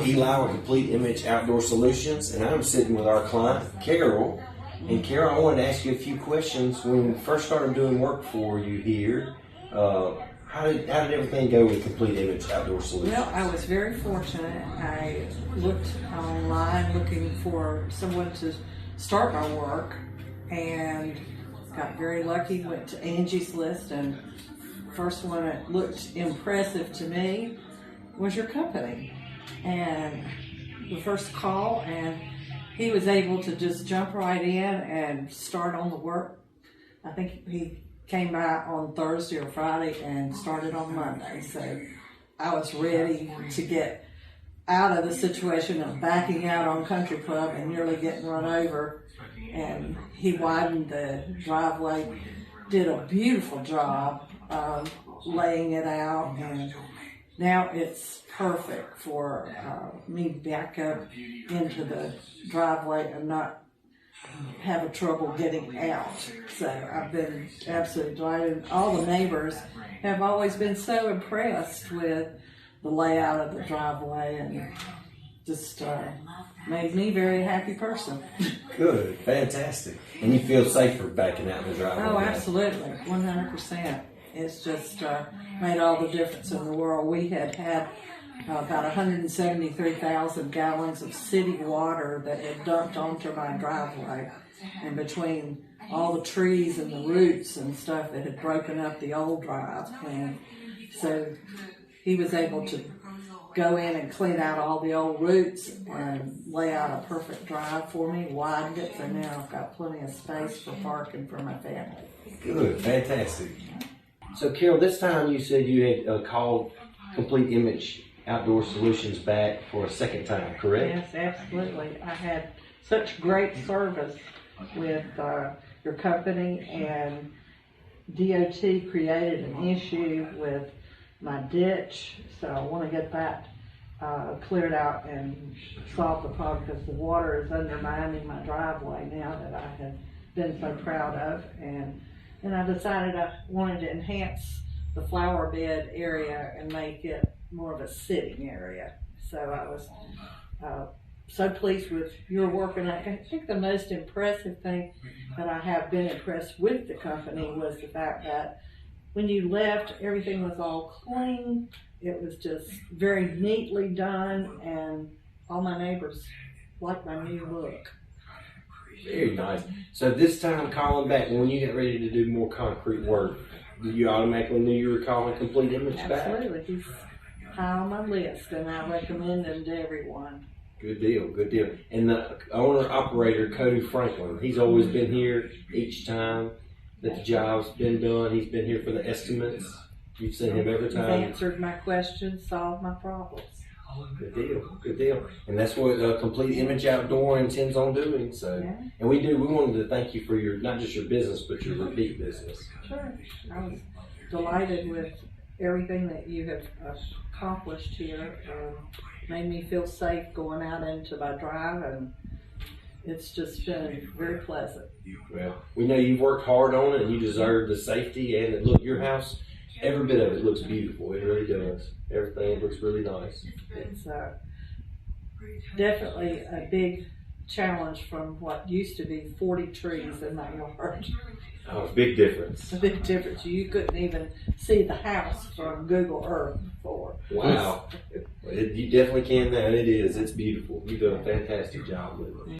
I'm Eli with Complete Image Outdoor Solutions, and I'm sitting with our client, Carol. And Carol, I wanted to ask you a few questions. When we first started doing work for you here, how did everything go with Complete Image Outdoor Solutions? Well, I was very fortunate. I looked online looking for someone to start my work and got very lucky, went to Angie's List, and first one that looked impressive to me was your company. And the first call, and he was able to just jump right in and start on the work. I think he came by on Thursday or Friday and started on Monday. So I was ready to get out of the situation of backing out on Country Club and nearly getting run over. And he widened the driveway, did a beautiful job laying it out, and now it's perfect for me to back up into the driveway and not have a trouble getting out. So I've been absolutely delighted. All the neighbors have always been so impressed with the layout of the driveway, and just made me a very happy person. Good, fantastic. And you feel safer backing out in the driveway? Oh, absolutely, 100%. It's just made all the difference in the world. We had about 173,000 gallons of city water that had dumped onto my driveway, and between all the trees and the roots and stuff that had broken up the old drive, and so he was able to go in and clean out all the old roots and lay out a perfect drive for me, widened it, so now I've got plenty of space for parking for my family. Good, fantastic. So Carol, this time you said you had called Complete Image Outdoor Solutions back for a second time, correct? Yes, absolutely. I had such great service with your company, and DOT created an issue with my ditch, so I want to get that cleared out and solve the problem, because the water is undermining my driveway now that I have been so proud of. And I decided I wanted to enhance the flower bed area and make it more of a sitting area. So I was so pleased with your work, and I think the most impressive thing that I have been impressed with the company was the fact that when you left, everything was all clean. It was just very neatly done, and all my neighbors liked my new look. Very nice. So this time calling back, when you get ready to do more concrete work, did you automatically knew you were calling Complete Image back? Absolutely. He's high on my list, and I recommend him to everyone. Good deal, good deal. And the owner-operator, Cody Franklin, he's always been here each time that the job's been done. He's been here for the estimates. You've seen him every time. He's answered my questions, solved my problems. Good deal, good deal. And that's what Complete Image Outdoor intends on doing. So, Yeah. And we wanted to thank you for your, not just your business, but your repeat business. Sure. I was delighted with everything that you have accomplished here. Made me feel safe going out into my drive, and it's just been very pleasant. Well, we know you've worked hard on it, and you deserve the safety. And look, your house, every bit of it looks beautiful. It really does. Everything looks really nice. It's definitely a big challenge from what used to be 40 trees in my yard. Oh, big difference. A big difference. You couldn't even see the house from Google Earth before. Wow. You definitely can now. It is. It's beautiful. You've done a fantastic job with it.